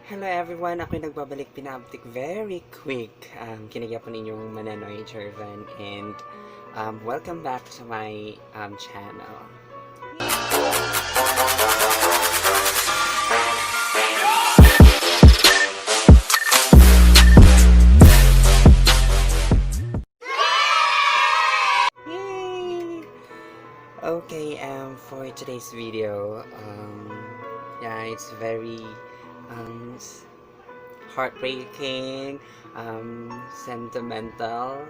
Hello everyone! Ako'y nagbabalik pinabtik very quick. Kinigya po ninyong Manenoi, Jerven, and welcome back to my channel. Yay! Okay, for today's video, yeah, it's very um, heartbreaking, sentimental.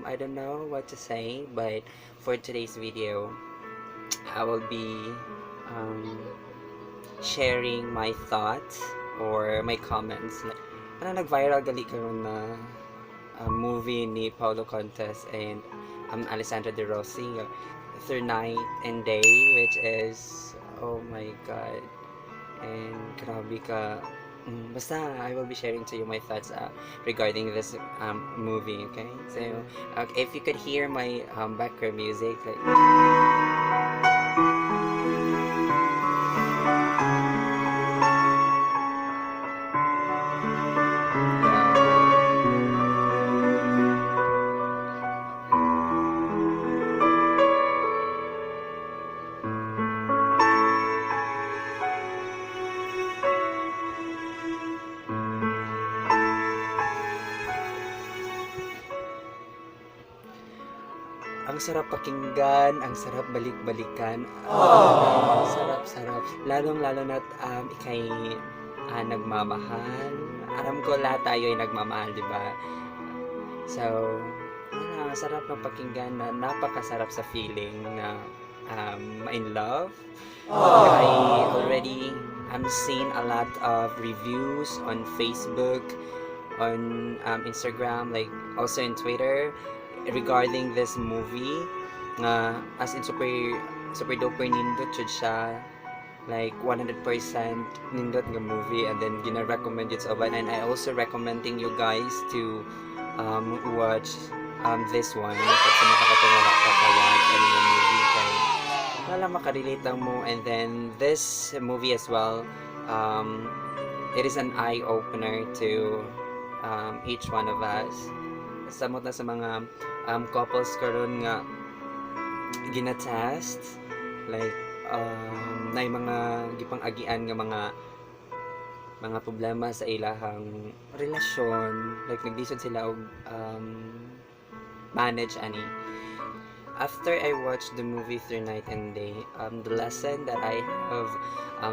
I don't know what to say, but for today's video, I will be um, sharing my thoughts or my comments. Ano nag-viral gali karon na movie ni Paulo Contes and Alessandra De Rossi, Through Night and Day, which is, oh my god, and grabe ka. Basta, I will be sharing to you my thoughts regarding this movie, okay? So, if you could hear my background music, like, ang sarap pakinggan, ang sarap balik-balikan. Ang sarap-sarap. Lalong-lalo na't ikay nagmamahal. Alam ko lahat tayo ay nagmamahal, di ba? So, ang sarap ng pakinggan na napakasarap sa feeling na in love. I already seen a lot of reviews on Facebook, on Instagram, like also in Twitter, regarding this movie as in super duper nindot jud siya, like 100% nindot nga movie, and then gina-recommend it sa uban, and I also recommending you guys to watch this one kasi makakatulong ka ka-watch ano yung movie kay wala makarelate lang mo. And then this movie as well, it is an eye-opener to each one of us. Samot na sa mga couples karon nga gina-test, like na mga gipang-agian nga mga problema sa ilahang relasyon, like nagdisod sila og manage ani. After I watched the movie Through Night and Day, the lesson that I have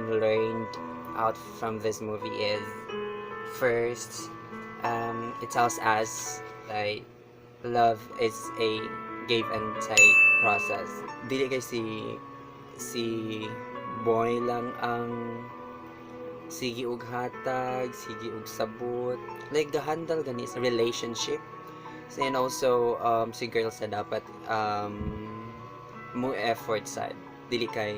learned out from this movie is, first, it tells us like love is a give and take process. Dili kay si boy lang ang sige og hatag, sige og sabot, like gahandle gani sa relationship. And also si girl sa dapat mo effort sad, dili kay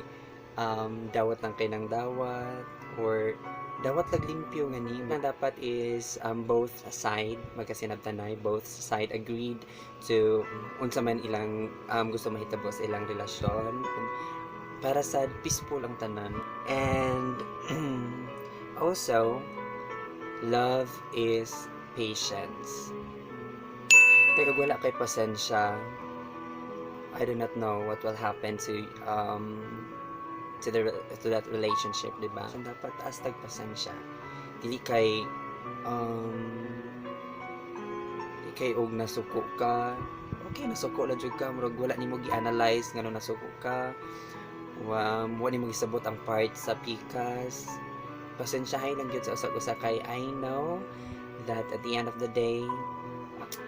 dawat lang kay nang dawat, or dawat laglimpyo nga ni na dapat is both side magkasinabtanay, both side agreed to unsa man ilang gusto mahitabo sa ilang relasyon para sa peaceful ang tanan. And also, love is patience. Kaya kag wala kay pasensya, I do not know what will happen to that relationship, di ba? So, dapat astag pasensya. Dili kay og nasuko ka. Okay, nasuko lang jud ka, murag wala nimo gi-analyze ngano nasuko ka. Wala nimo gisabot ang part sa pikas. Pasensyahay lang gyud sa usa kay I know that at the end of the day,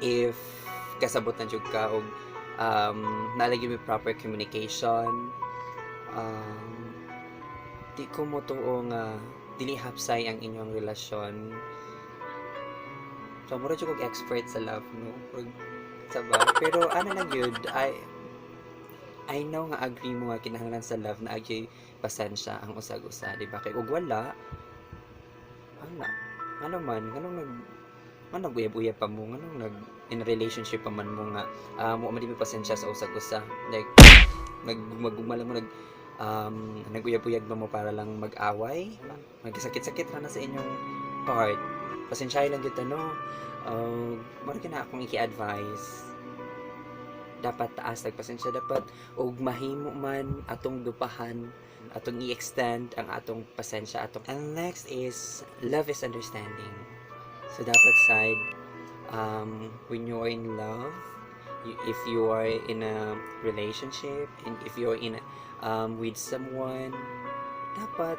if kasabot na jud ka og nalagi may proper communication, di ko mo tuo nga dili hapsay ang inyong relasyon. So mura jud kog expert sa love, no? Saba, pero ano lang yun, I know nga agree mo nga kinahanglan sa love na agi pasensya ang usag-usa, di ba? Kay ug wala ano man, man naguyab-uyab pa mo nganong nag in a relationship pa man mo nga mo man di pasensya sa usag-usa, like magugma lang mo naguyab-uyab ba mo para lang mag-away, magkasakit-sakit ra na sa inyong part. Pasensya lang gyud no. Mara na akong iki-advise, dapat taas pasensya, dapat og mahimo man atong dupahan, atong i-extend ang atong pasensya atong. And next is love is understanding. So dapat side when you are in love, if you are in a relationship and if you are in with someone, dapat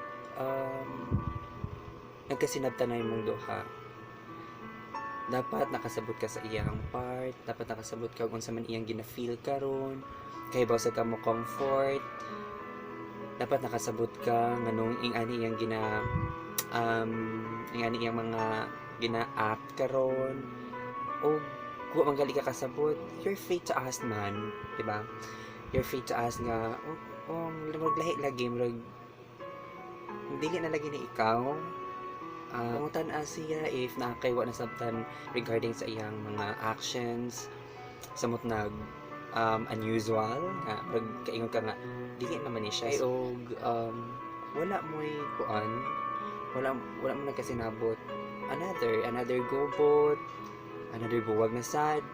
nagkasinabtan na imong duha. Dapat nakasabot ka sa iyang part, dapat nakasabot ka kung sa man iyang gina-feel karon, kay bawsa ka mo comfort, dapat nakasabot ka nganong ingani iyang ingani iyang mga gina-act karon, o kung manggali ka kasabot, you're free to ask man, diba? You're free to ask nga, maglahi lagi, dili na lagi ni ikaw. Pangutan siya if nakakaiwa na sabtan regarding sa iyang mga actions, samot nag unusual, nga kaingon ka nga, dili naman ni siya. Og wala mo'y kuan, wala mo nagkasinabot. Another gobot, another buwag na sad,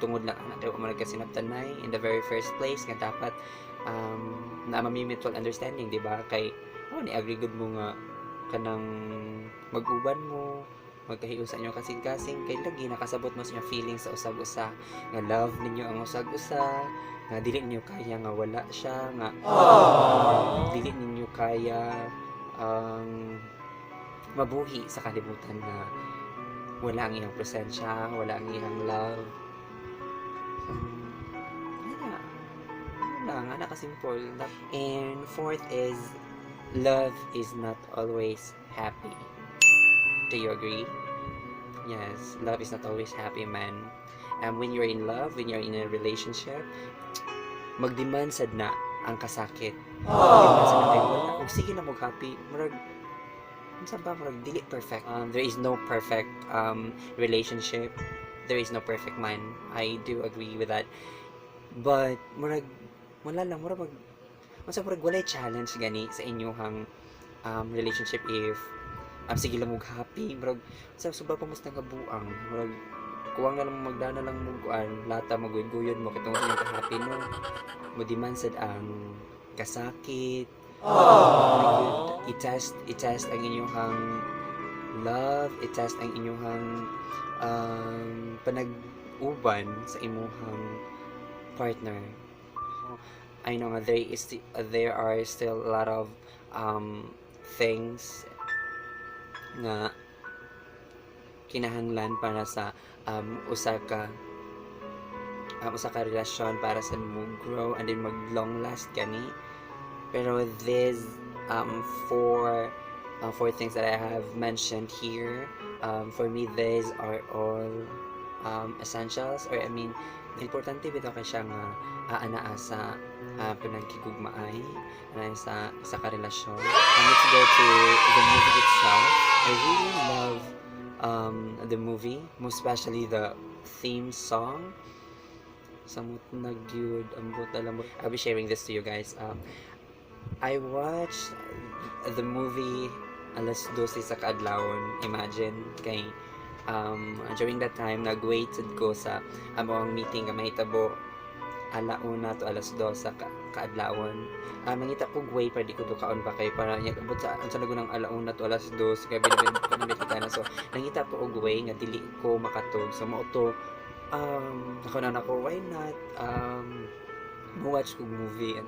tungod lang another mo nagkasinabtanay in the very first place nga dapat na mutual understanding, di ba? Kay ni agree good mo nga kanang mag-uban mo, magkahiusa nyo kasing-kasing, kay lagi nakasabot mo sa feelings sa usag-usa, nga love ninyo ang usag-usa, nga dili ninyo kaya nga wala siya, nga dili ninyo kaya mabuhi sa kalibutan na wala ang iyang presensya, wala ang iyang love. Wala nga, nakasimple. And fourth is, love is not always happy. Do you agree? Yes, love is not always happy, man. And when you're in love, when you're in a relationship, magdemand sad na ang kasakit. Magdemand sad na kayo, wala, kung sige na mag-happy, dili perfect. There is no perfect relationship. There is no perfect man. I do agree with that. But wala lang walay challenge gani sa inyong relationship if sige lang mo happy, sa suba pa mas nagabuang, kuwang na lang magdana lang mo kuan lata maguyod mo kitong sa happy no. Mo demand sad ang kasakit. I-test ang inyong love, i-test ang inyong panag-uban sa inyong partner. I know there are still a lot of things nga kinahanglan para sa usa ka relasyon para sa mo grow and then mag long last gani. Pero these four things that I have mentioned here, for me these are all essentials, or I mean importante bitaw kay siya nga anaa sa panagkigugmaay sa karelasyon. And let's go to the movie itself. I really love the movie, most especially the theme song. Samot na gyud ambot alam mo. I'll be sharing this to you guys. I watched the movie alas 12 sa kaadlawon. Imagine kay during that time nag-waited ko sa among meeting nga mahitabo alauna to alas 2 sa kaadlawon. Mangita ko way pa di ko dukaon pa kay para nya abot sa nagunang alauna to alas 2 kay binibit kita na, so nangita ko og way nga dili ko makatog, so mo to nakunan ako why not mo watch ko movie and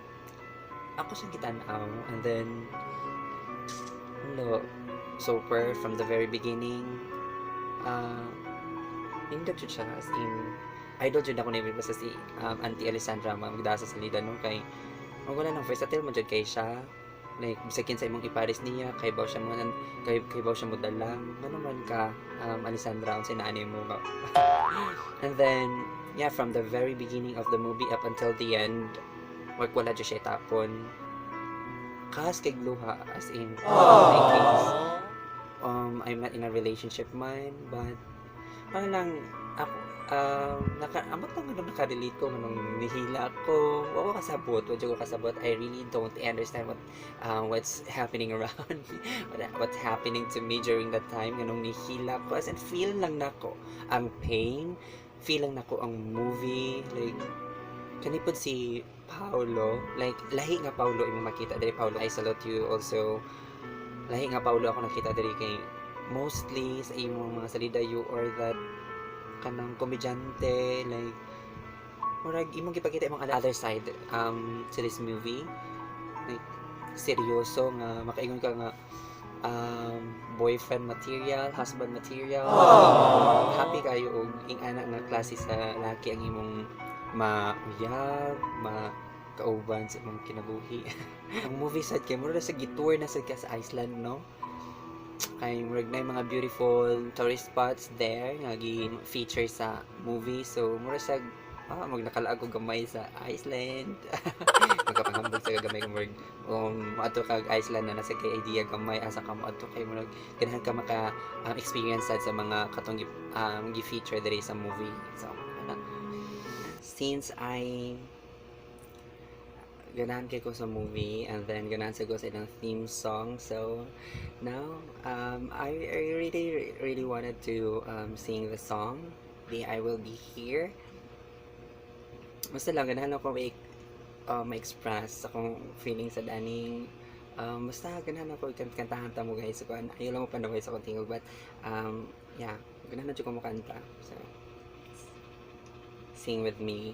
ako siyang kitanaw, and then super from the very beginning hindi siya as in idol jud ako nibig basta si Auntie Alessandra magdasa sa salida no, kay wala nang versatile mo jud kay siya, like bisakin sa imong ipares niya kay baw siya mo dala ano man ka Alessandra unsay naani mo ba. And then yeah, from the very beginning of the movie up until the end, wala jud siya tapon kas kay luha as in my case. I'm not in a relationship man, but Parang lang ako, amot lang nung nakarelate ko nung nihila ko. Oo, kasabot. Wadyo ko kasabot. I really don't understand what's happening around me. What's happening to me during that time. Nung nihila ko. As in, feel lang nako ang pain. Feel lang nako ang movie. Like, kanipod si Paolo. Like, lahi nga Paolo imong makita. Dali, Paolo, I salute you also. Lahi nga Paolo ako nakita dali kay mostly sa imong mga salida you or that kanang komedyante like murag imong gipakita imong other side to this movie like seryoso nga makaingon ka nga boyfriend material, husband material. Happy kayo og ing anak nga klase sa laki ang imong mauyab, kauban sa imong kinabuhi. Ang movie sad kay mura sa gitour na sad ka sa Iceland, no? Kay murag na yung mga beautiful tourist spots there nga gi-feature sa movie. So mura sa magnakalaag og gamay sa Iceland. Magkapangambog sa gamay kung murag maato kag Iceland na nasa kay idea gamay asa ka maato kay murag ganahan ka maka experience sad sa mga katong gi-feature diri sa movie. So since I ganahan kay ko sa movie and then ganahan sa ko sa ilang theme song, so now I really wanted to sing the song the I Will Be Here. Basta lang ganahan ako ma-express akong feeling sa daning basta ganahan ako kantahan ta mo guys. So ayaw lang mo panaway sa konting but yeah, ganahan na ko mo kanta, so sing with me.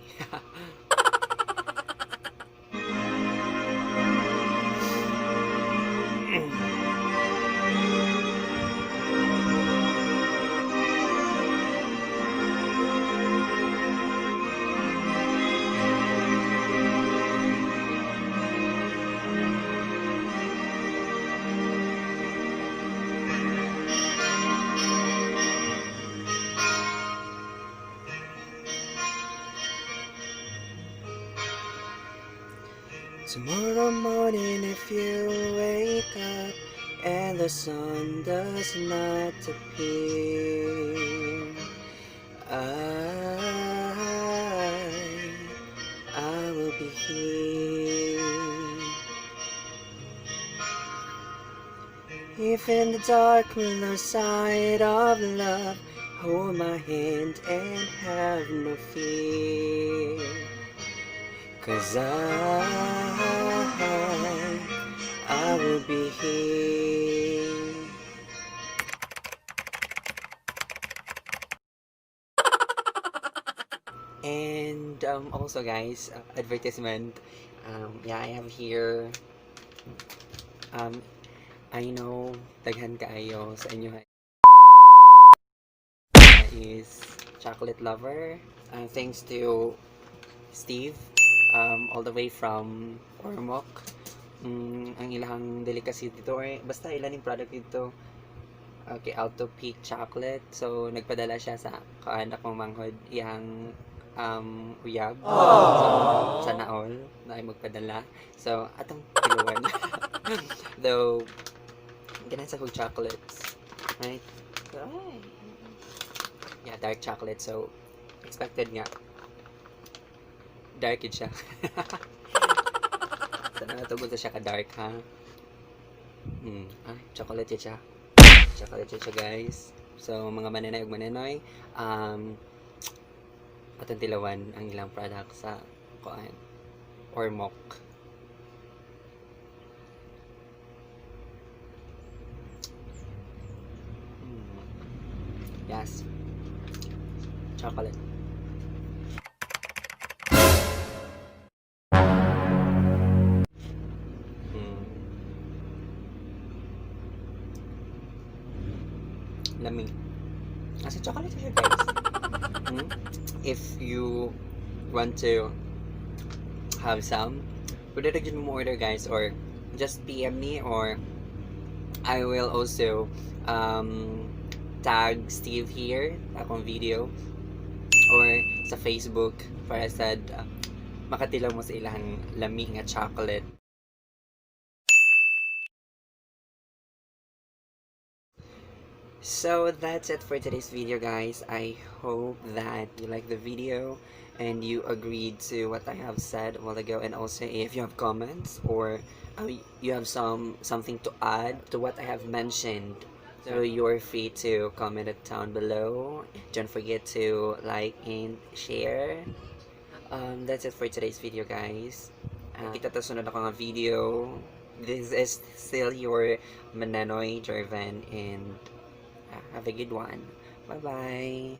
Tomorrow morning if you wake up and the sun does not appear, I will be here. If in the dark we'll lose sight of love, hold my hand and have no fear. 'Cause I will be here. And also guys, advertisement. Yeah, I have here. I know daghan kaayo sa inyo is chocolate lover. Thanks to Steve. All the way from Ormoc. Ang ilang delicacy dito basta ilan yung product dito. Okay, Alto Peak Chocolate. So nagpadala siya sa kaanak mong manghod iyang uyab. So sana all na ay magpadala. So atong piluwan. Though ganun sa kong chocolates, right? Yeah, dark chocolate. So expected nga dark yun siya. Sana natugod na siya ka-dark, ha? Chocolate yun siya. Chocolate yun siya, guys. So, mga Manenai ug Manenoi, atong tilawan ang ilang product sa kuan or mock. Yes. Chocolate. Lamig. Kasi chocolate siya, guys. If you want to have some, pwede rin mo order, guys, or just PM me, or I will also tag Steve here akong video or sa Facebook para sa makatilaw mo sa ilang lami nga chocolate. So that's it for today's video, guys. I hope that you like the video and you agreed to what I have said a while ago. And also, if you have comments or you have something to add to what I have mentioned, so you're free to comment it down below. Don't forget to like and share. That's it for today's video, guys. Kita to sunod ako nga video. This is still your Manenoi, Jerven, and have a good one. Bye-bye.